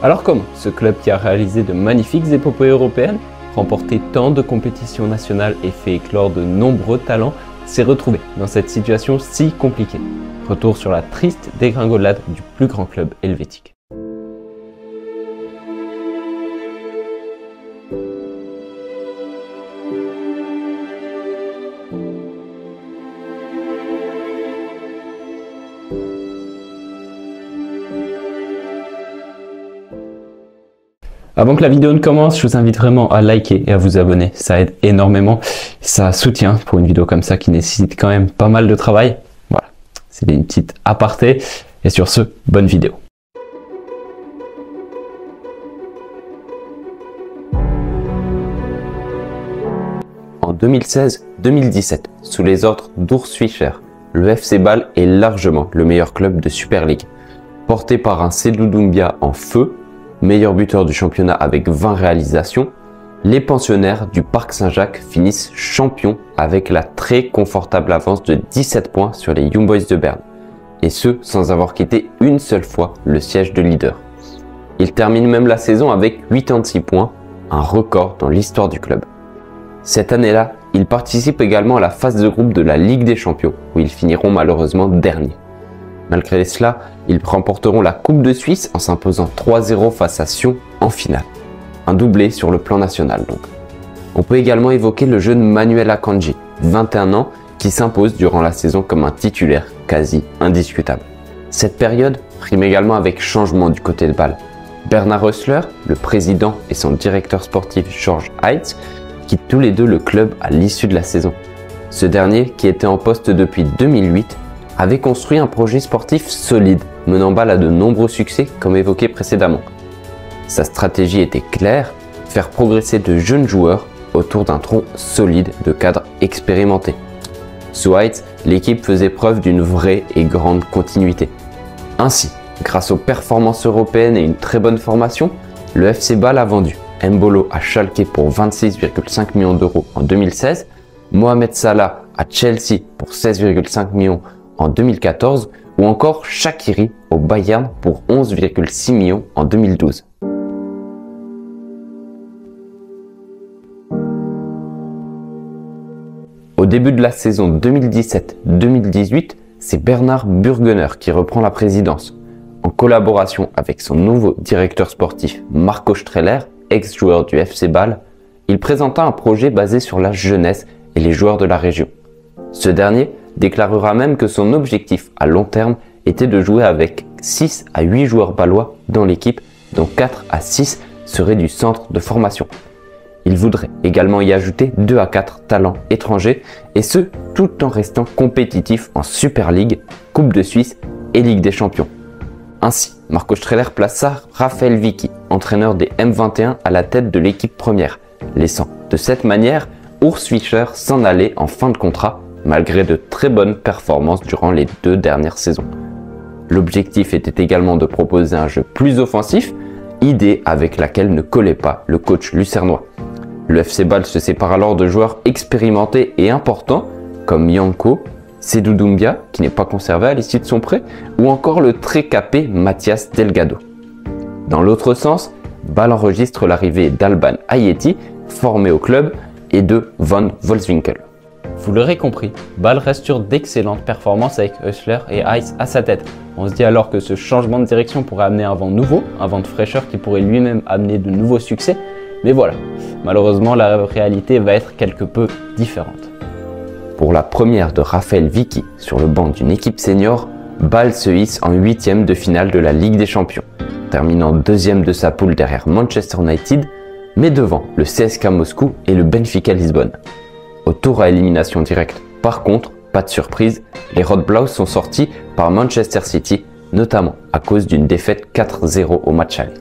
Alors comment ce club qui a réalisé de magnifiques épopées européennes, remporté tant de compétitions nationales et fait éclore de nombreux talents, s'est retrouvé dans cette situation si compliquée? Retour sur la triste dégringolade du plus grand club helvétique. Avant que la vidéo ne commence, je vous invite vraiment à liker et à vous abonner. Ça aide énormément, ça soutient pour une vidéo comme ça qui nécessite quand même pas mal de travail. Voilà, c'est une petite aparté. Et sur ce, bonne vidéo. En 2016-2017, sous les ordres d'Urs Fischer, le FC Bâle est largement le meilleur club de Super League. Porté par un Seydou Doumbia en feu, meilleur buteur du championnat avec 20 réalisations, les pensionnaires du Parc Saint-Jacques finissent champions avec la très confortable avance de 17 points sur les Young Boys de Berne, et ce sans avoir quitté une seule fois le siège de leader. Ils terminent même la saison avec 86 points, un record dans l'histoire du club. Cette année-là, ils participent également à la phase de groupe de la Ligue des Champions, où ils finiront malheureusement derniers. Malgré cela, ils remporteront la Coupe de Suisse en s'imposant 3-0 face à Sion en finale. Un doublé sur le plan national donc. On peut également évoquer le jeune Manuel Akanji, 21 ans, qui s'impose durant la saison comme un titulaire quasi indiscutable. Cette période rime également avec changement du côté de Bâle. Bernard Rössler, le président, et son directeur sportif George Heitz quittent tous les deux le club à l'issue de la saison. Ce dernier, qui était en poste depuis 2008, avait construit un projet sportif solide, menant Bâle à de nombreux succès comme évoqué précédemment. Sa stratégie était claire, faire progresser de jeunes joueurs autour d'un tronc solide de cadres expérimentés. Sous Heitz, l'équipe faisait preuve d'une vraie et grande continuité. Ainsi, grâce aux performances européennes et une très bonne formation, le FC Bâle a vendu Mbolo à Schalke pour 26,5 millions d'euros en 2016, Mohamed Salah à Chelsea pour 16,5 millions en 2014 ou encore Shaqiri au Bayern pour 11,6 millions en 2012. Au début de la saison 2017-2018, c'est Bernard Burgener qui reprend la présidence. En collaboration avec son nouveau directeur sportif Marco Streller, ex-joueur du FC Bâle, il présenta un projet basé sur la jeunesse et les joueurs de la région. Ce dernier déclarera même que son objectif à long terme était de jouer avec 6 à 8 joueurs bâlois dans l'équipe, dont 4 à 6 seraient du centre de formation. Il voudrait également y ajouter 2 à 4 talents étrangers, et ce tout en restant compétitif en Super League, Coupe de Suisse et Ligue des Champions. Ainsi, Marco Streller plaça Raphaël Vicky, entraîneur des M21, à la tête de l'équipe première, laissant de cette manière Urs Fischer s'en aller en fin de contrat, malgré de très bonnes performances durant les 2 dernières saisons. L'objectif était également de proposer un jeu plus offensif, idée avec laquelle ne collait pas le coach lucernois. Le FC Bâle se sépare alors de joueurs expérimentés et importants comme Yanko, Seydou Doumbia, qui n'est pas conservé à l'issue de son prêt, ou encore le très capé Mathias Delgado. Dans l'autre sens, Bâle enregistre l'arrivée d'Alban Ayeti, formé au club, et de Van Wolfswinkel. Vous l'aurez compris, Bâle reste sur d'excellentes performances avec Rössler et Heitz à sa tête. On se dit alors que ce changement de direction pourrait amener un vent nouveau, un vent de fraîcheur qui pourrait lui-même amener de nouveaux succès. Mais voilà, malheureusement la réalité va être quelque peu différente. Pour la première de Raphaël Vicky sur le banc d'une équipe senior, Bâle se hisse en 8e de finale de la Ligue des Champions, terminant 2e de sa poule derrière Manchester United, mais devant le CSKA Moscou et le Benfica Lisbonne. Au tour à élimination directe, par contre, Pas de surprise, les Red Blaus sont sortis par Manchester City, notamment à cause d'une défaite 4-0 au match aller.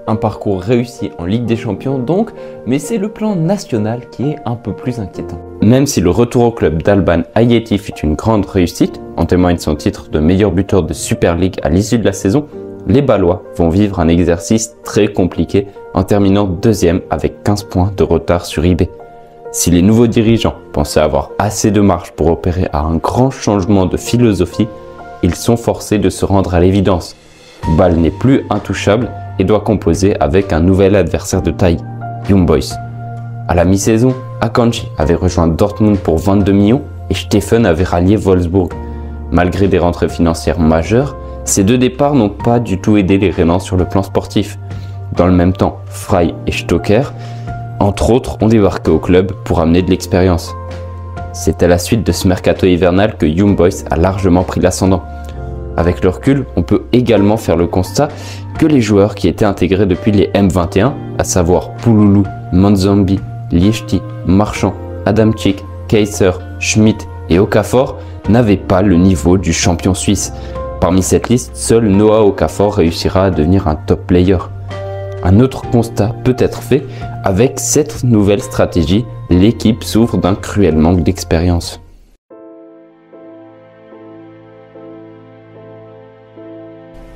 Un parcours réussi en Ligue des Champions donc, mais c'est le plan national qui est un peu plus inquiétant. Même si le retour au club d'Alban Hayati fut une grande réussite, en témoigne son titre de meilleur buteur de Super League à l'issue de la saison, les Balois vont vivre un exercice très compliqué en terminant deuxième avec 15 points de retard sur IB. Si les nouveaux dirigeants pensaient avoir assez de marge pour opérer à un grand changement de philosophie, ils sont forcés de se rendre à l'évidence. Bâle n'est plus intouchable et doit composer avec un nouvel adversaire de taille, Young Boys. À la mi-saison, Akanji avait rejoint Dortmund pour 22 millions et Steffen avait rallié Wolfsburg. Malgré des rentrées financières majeures, ces deux départs n'ont pas du tout aidé les Rhénans sur le plan sportif. Dans le même temps, Frey et Stocker, entre autres, ont débarqué au club pour amener de l'expérience. C'est à la suite de ce mercato hivernal que Young Boys a largement pris l'ascendant. Avec le recul, on peut également faire le constat que les joueurs qui étaient intégrés depuis les M21, à savoir Pouloulou, Manzambi, Liechti, Marchand, Adamczyk, Kaiser, Schmidt et Okafor, n'avaient pas le niveau du champion suisse. Parmi cette liste, seul Noah Okafor réussira à devenir un top player. Un autre constat peut être fait avec cette nouvelle stratégie, l'équipe souffre d'un cruel manque d'expérience.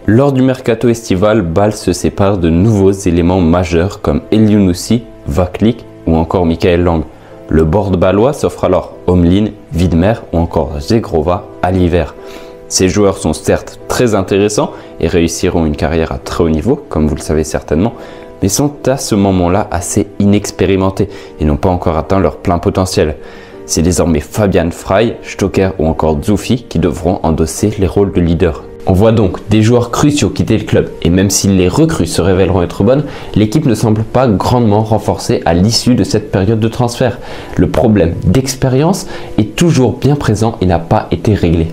Lors du mercato estival, Bâle se sépare de nouveaux éléments majeurs comme Eliounousi, Vaklik ou encore Michael Lang. Le board bâlois s'offre alors Omlin, Widmer ou encore Zegrova à l'hiver. Ces joueurs sont certes très intéressants et réussiront une carrière à très haut niveau, comme vous le savez certainement, mais sont à ce moment-là assez inexpérimentés et n'ont pas encore atteint leur plein potentiel. C'est désormais Fabian Frey, Stocker ou encore Zoufi qui devront endosser les rôles de leader. On voit donc des joueurs cruciaux quitter le club et même si les recrues se révéleront être bonnes, l'équipe ne semble pas grandement renforcée à l'issue de cette période de transfert. Le problème d'expérience est toujours bien présent et n'a pas été réglé.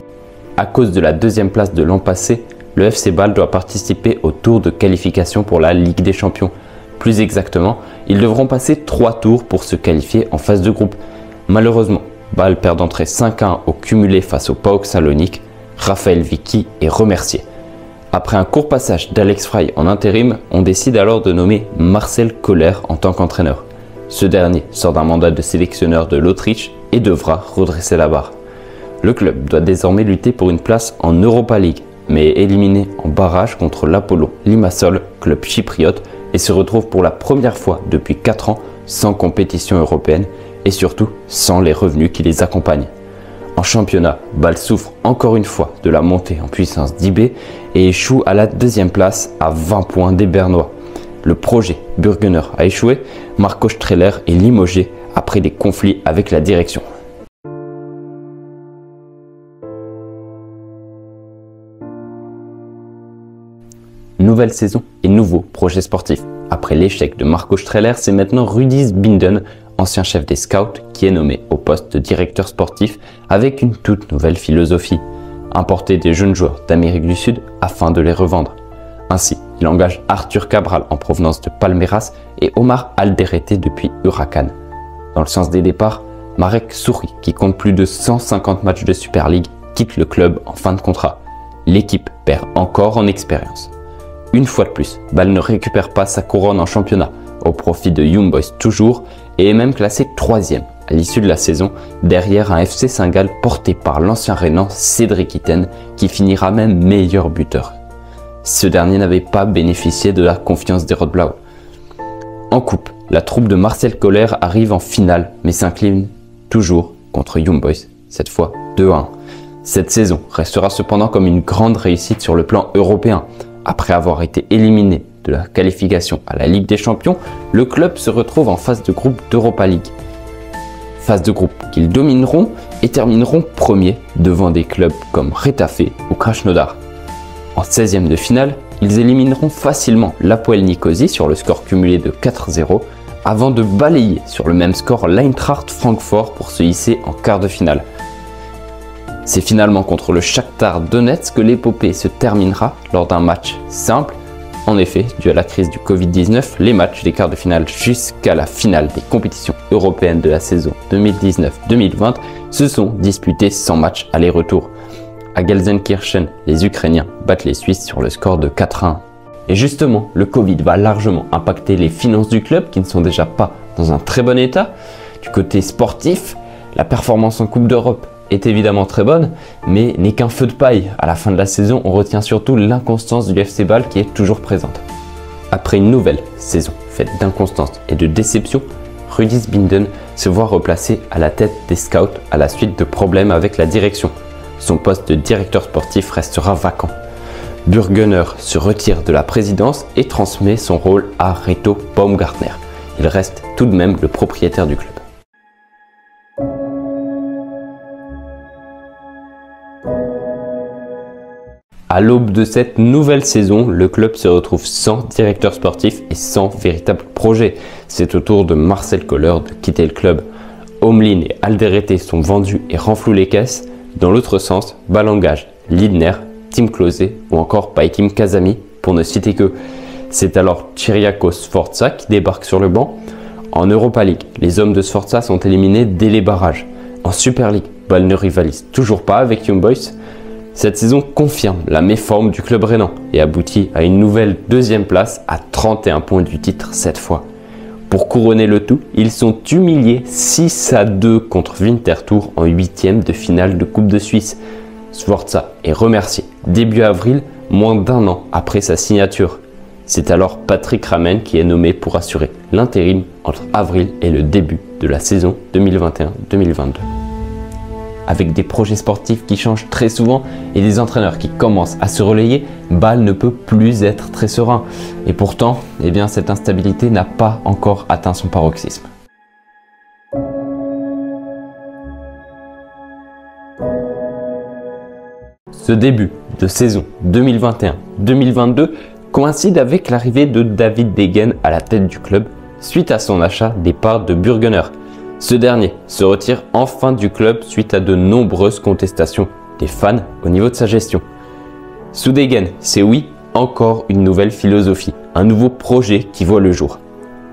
À cause de la deuxième place de l'an passé, le FC Bâle doit participer au tour de qualification pour la Ligue des Champions. Plus exactement, ils devront passer 3 tours pour se qualifier en phase de groupe. Malheureusement, Bâle perd d'entrée 5-1 au cumulé face au PAOK Salonique. Raphaël Vicky est remercié. Après un court passage d'Alex Frey en intérim, on décide alors de nommer Marcel Koller en tant qu'entraîneur. Ce dernier sort d'un mandat de sélectionneur de l'Autriche et devra redresser la barre. Le club doit désormais lutter pour une place en Europa League, mais est éliminé en barrage contre l'Apollo Limassol, club chypriote, et se retrouve pour la première fois depuis 4 ans sans compétition européenne et surtout sans les revenus qui les accompagnent. En championnat, Bâle souffre encore une fois de la montée en puissance d'IB et échoue à la deuxième place à 20 points des Bernois. Le projet Burgener a échoué, Marco Streller est limogé après des conflits avec la direction. Nouvelle saison et nouveau projet sportif. Après l'échec de Marco Streller, c'est maintenant Rudis Binden, ancien chef des scouts, qui est nommé au poste de directeur sportif avec une toute nouvelle philosophie. Importer des jeunes joueurs d'Amérique du Sud afin de les revendre. Ainsi, il engage Arthur Cabral en provenance de Palmeiras et Omar Alderete depuis Huracan. Dans le sens des départs, Marek Souri, qui compte plus de 150 matchs de Super League, quitte le club en fin de contrat. L'équipe perd encore en expérience. Une fois de plus, Bâle ne récupère pas sa couronne en championnat, au profit de Young Boys toujours, et est même classé 3e à l'issue de la saison, derrière un FC Saint-Gall porté par l'ancien Rhénan Cédric Itten, qui finira même meilleur buteur. Ce dernier n'avait pas bénéficié de la confiance des Red Blau. En coupe, la troupe de Marcel Koller arrive en finale, mais s'incline toujours contre Young Boys, cette fois 2-1. Cette saison restera cependant comme une grande réussite sur le plan européen. Après avoir été éliminé de la qualification à la Ligue des Champions, le club se retrouve en phase de groupe d'Europa League. Phase de groupe qu'ils domineront et termineront premiers devant des clubs comme Retafe ou Krasnodar. En 16e de finale, ils élimineront facilement l'Apoel Nicosie sur le score cumulé de 4-0 avant de balayer sur le même score l'Eintracht Francfort pour se hisser en quart de finale. C'est finalement contre le Shakhtar Donetsk que l'épopée se terminera lors d'un match simple En effet, dû à la crise du Covid-19, les matchs des quarts de finale jusqu'à la finale des compétitions européennes de la saison 2019-2020 se sont disputés sans match aller-retour. À Gelsenkirchen, les Ukrainiens battent les Suisses sur le score de 4-1. Et justement, le Covid va largement impacter les finances du club qui ne sont déjà pas dans un très bon état. Du côté sportif, la performance en Coupe d'Europe est évidemment très bonne, mais n'est qu'un feu de paille. À la fin de la saison, on retient surtout l'inconstance du FC Bâle qui est toujours présente. Après une nouvelle saison faite d'inconstance et de déception, Rudis Binden se voit replacé à la tête des scouts à la suite de problèmes avec la direction. Son poste de directeur sportif restera vacant. Burgener se retire de la présidence et transmet son rôle à Reto Baumgartner. Il reste tout de même le propriétaire du club. À l'aube de cette nouvelle saison, le club se retrouve sans directeur sportif et sans véritable projet. C'est au tour de Marcel Koller de quitter le club. Omlin et Alderete sont vendus et renflouent les caisses. Dans l'autre sens, Bâle engage Lindner, Tim Klose ou encore Paikim Kazami pour ne citer que. C'est alors Chiriakos Sforza qui débarque sur le banc. En Europa League, les hommes de Sforza sont éliminés dès les barrages. En Super League, Bâle ne rivalise toujours pas avec Young Boys. Cette saison confirme la méforme du club rhénan et aboutit à une nouvelle deuxième place à 31 points du titre cette fois. Pour couronner le tout, ils sont humiliés 6-2 contre Winterthur en 8e de finale de Coupe de Suisse. Sforza est remercié début avril, moins d'un an après sa signature. C'est alors Patrick Ramen qui est nommé pour assurer l'intérim entre avril et le début de la saison 2021-2022. Avec des projets sportifs qui changent très souvent et des entraîneurs qui commencent à se relayer, Bâle ne peut plus être très serein. Et pourtant, cette instabilité n'a pas encore atteint son paroxysme. Ce début de saison 2021-2022 coïncide avec l'arrivée de David Degen à la tête du club suite à son achat des parts de Burgener. Ce dernier se retire enfin du club suite à de nombreuses contestations des fans au niveau de sa gestion. Sous Degen, c'est encore une nouvelle philosophie, un nouveau projet qui voit le jour.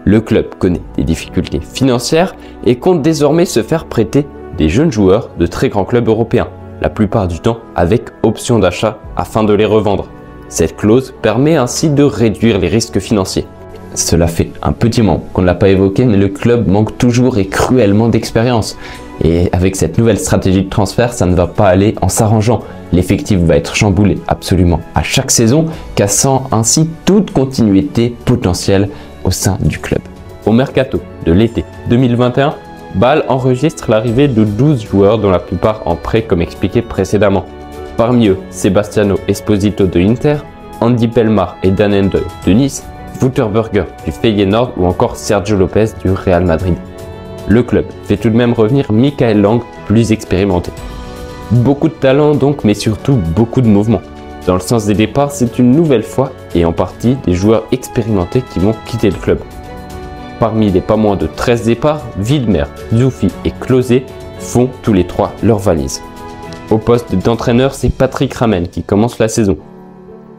Le club connaît des difficultés financières et compte désormais se faire prêter des jeunes joueurs de très grands clubs européens, la plupart du temps avec option d'achat afin de les revendre. Cette clause permet ainsi de réduire les risques financiers. Cela fait un petit moment qu'on ne l'a pas évoqué, mais le club manque toujours et cruellement d'expérience. Et avec cette nouvelle stratégie de transfert, ça ne va pas aller en s'arrangeant. L'effectif va être chamboulé absolument à chaque saison, cassant ainsi toute continuité potentielle au sein du club. Au mercato de l'été 2021, Bâle enregistre l'arrivée de 12 joueurs dont la plupart en prêt comme expliqué précédemment. Parmi eux, Sebastiano Esposito de Inter, Andy Pelmar et Dan Endoy de Nice, Wouterberger du Feyenoord ou encore Sergio Lopez du Real Madrid. Le club fait tout de même revenir Michael Lang, plus expérimenté. Beaucoup de talent donc, mais surtout beaucoup de mouvement. Dans le sens des départs, c'est une nouvelle fois et en partie des joueurs expérimentés qui vont quitter le club. Parmi les pas moins de 13 départs, Widmer, Zoufi et Klose font tous les trois leur valise. Au poste d'entraîneur, c'est Patrick Ramen qui commence la saison.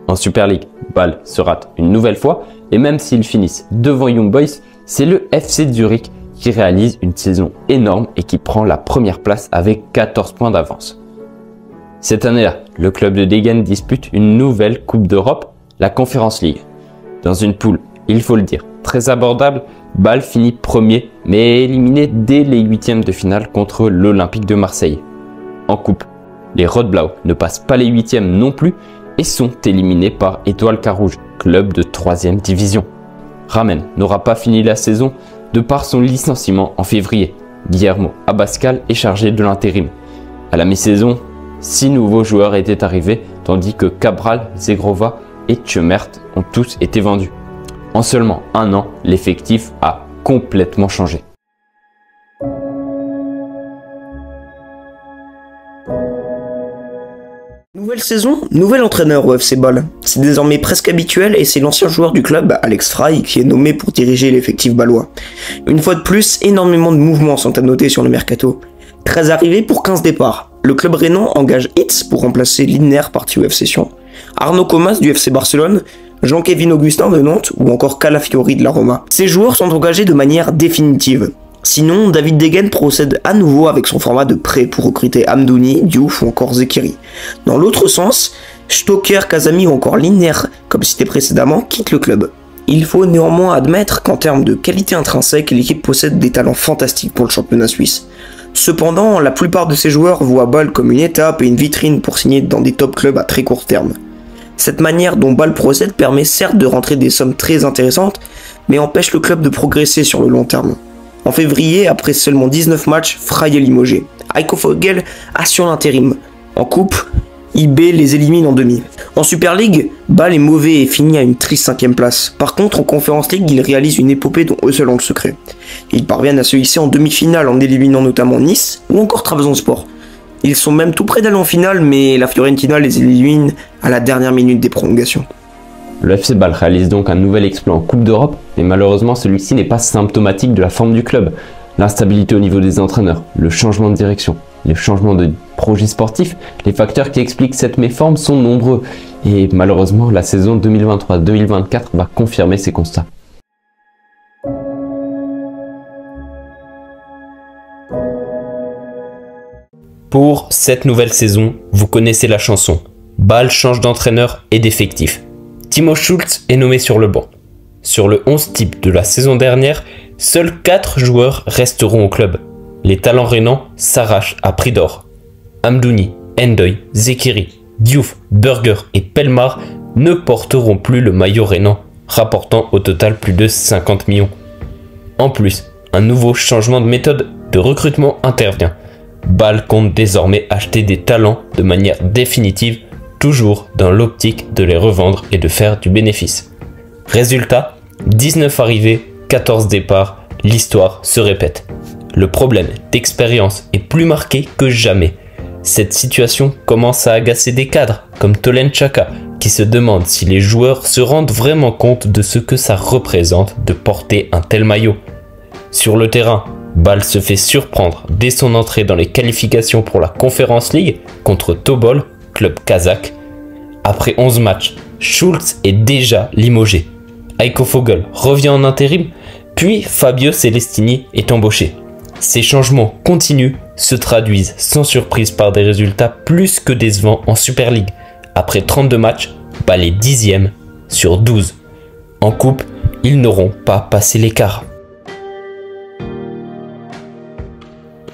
En Super League, Bâle se rate une nouvelle fois et même s'ils finissent devant Young Boys, c'est le FC Zurich qui réalise une saison énorme et qui prend la première place avec 14 points d'avance. Cette année-là, le club de Degen dispute une nouvelle Coupe d'Europe, la Conference League. Dans une poule, il faut le dire, très abordable, Bâle finit premier mais éliminé dès les huitièmes de finale contre l'Olympique de Marseille. En coupe, les Rot-Blau ne passent pas les huitièmes non plus et sont éliminés par Étoile Carouge, club de 3e division. Ramen n'aura pas fini la saison de par son licenciement en février. Guillermo Abascal est chargé de l'intérim. À la mi-saison, 6 nouveaux joueurs étaient arrivés, tandis que Cabral, Zegrova et Tchemert ont tous été vendus. En seulement un an, l'effectif a complètement changé. Nouvelle saison, nouvel entraîneur au FC Bâle. C'est désormais presque habituel et c'est l'ancien joueur du club, Alex Frey, qui est nommé pour diriger l'effectif bâlois. Une fois de plus, énormément de mouvements sont à noter sur le mercato. 13 arrivées pour 15 départs. Le club rhénan engage Hitz pour remplacer Lindner parti au FC Sion. Arnaud Comas du FC Barcelone, Jean-Kévin Augustin de Nantes ou encore Calafiori de la Roma. Ces joueurs sont engagés de manière définitive. Sinon, David Degen procède à nouveau avec son format de prêt pour recruter Amdouni, Diouf ou encore Zekiri. Dans l'autre sens, Stoker, Kazami ou encore Liner, comme cité précédemment, quittent le club. Il faut néanmoins admettre qu'en termes de qualité intrinsèque, l'équipe possède des talents fantastiques pour le championnat suisse. Cependant, la plupart de ces joueurs voient Bâle comme une étape et une vitrine pour signer dans des top clubs à très court terme. Cette manière dont Bâle procède permet certes de rentrer des sommes très intéressantes, mais empêche le club de progresser sur le long terme. En février, après seulement 19 matchs, Frey est limogé. Heiko Vogel assure l'intérim. En coupe, IB les élimine en demi. En Super League, Bâle est mauvais et finit à une triste 5ème place. Par contre, en Conference League, il réalise une épopée dont eux seuls ont le secret. Ils parviennent à se hisser en demi-finale en éliminant notamment Nice ou encore Trabzonspor. Ils sont même tout près d'aller en finale, mais la Fiorentina les élimine à la dernière minute des prolongations. Le FC Bâle réalise donc un nouvel exploit en Coupe d'Europe, mais malheureusement celui-ci n'est pas symptomatique de la forme du club. L'instabilité au niveau des entraîneurs, le changement de direction, le changement de projet sportif, les facteurs qui expliquent cette méforme sont nombreux. Et malheureusement, la saison 2023-2024 va confirmer ces constats. Pour cette nouvelle saison, vous connaissez la chanson. Bâle change d'entraîneur et d'effectif. Timo Schulz est nommé sur le banc. Sur le 11 type de la saison dernière, seuls 4 joueurs resteront au club. Les talents rhénans s'arrachent à prix d'or. Amdouni, Ndoye, Zekiri, Diouf, Burger et Pelmar ne porteront plus le maillot rhénan, rapportant au total plus de 50 millions. En plus, un nouveau changement de méthode de recrutement intervient. Bâle compte désormais acheter des talents de manière définitive, toujours dans l'optique de les revendre et de faire du bénéfice. Résultat, 19 arrivées, 14 départs, l'histoire se répète. Le problème d'expérience est plus marqué que jamais. Cette situation commence à agacer des cadres comme Tolen Chaka qui se demandent si les joueurs se rendent vraiment compte de ce que ça représente de porter un tel maillot. Sur le terrain, Bâle se fait surprendre dès son entrée dans les qualifications pour la Conference League contre Tobol, club kazakh. Après 11 matchs, Schulz est déjà limogé. Heiko Vogel revient en intérim, puis Fabio Celestini est embauché. Ces changements continus se traduisent sans surprise par des résultats plus que décevants en Super League. Après 32 matchs, Bâle est 10e sur 12. En coupe, ils n'auront pas passé l'écart.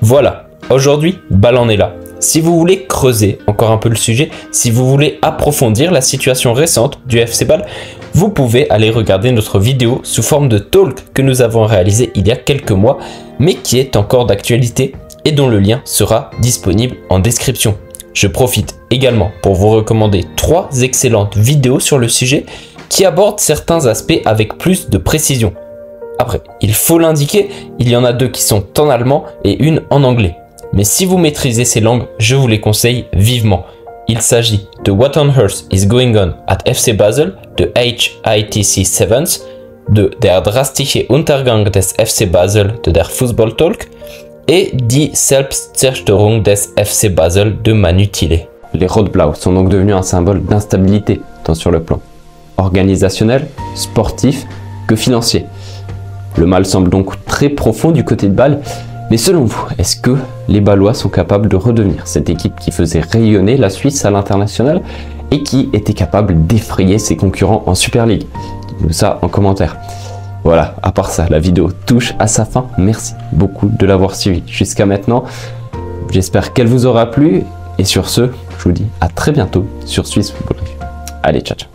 Voilà, aujourd'hui, Bâle en est là. Si vous voulez creuser encore un peu le sujet, si vous voulez approfondir la situation récente du FC Bâle, vous pouvez aller regarder notre vidéo sous forme de talk que nous avons réalisé il y a quelques mois, mais qui est encore d'actualité et dont le lien sera disponible en description. Je profite également pour vous recommander 3 excellentes vidéos sur le sujet qui abordent certains aspects avec plus de précision. Après, il faut l'indiquer, il y en a 2 qui sont en allemand et une en anglais. Mais si vous maîtrisez ces langues, je vous les conseille vivement. Il s'agit de What on Earth is Going On at FC Basel de HITC Sevens, de Der drastische Untergang des FC Basel de Der Fußball Talk et Die Selbstzerstörung des FC Basel de Manu Thiele. Les Rot-Blau sont donc devenus un symbole d'instabilité, tant sur le plan organisationnel, sportif que financier. Le mal semble donc très profond du côté de Bâle. Mais selon vous, est-ce que les Bâlois sont capables de redevenir cette équipe qui faisait rayonner la Suisse à l'international et qui était capable d'effrayer ses concurrents en Super League? Dites-nous ça en commentaire. Voilà, à part ça, la vidéo touche à sa fin. Merci beaucoup de l'avoir suivi jusqu'à maintenant. J'espère qu'elle vous aura plu. Et sur ce, je vous dis à très bientôt sur Swiss Football Review. Allez, ciao ciao.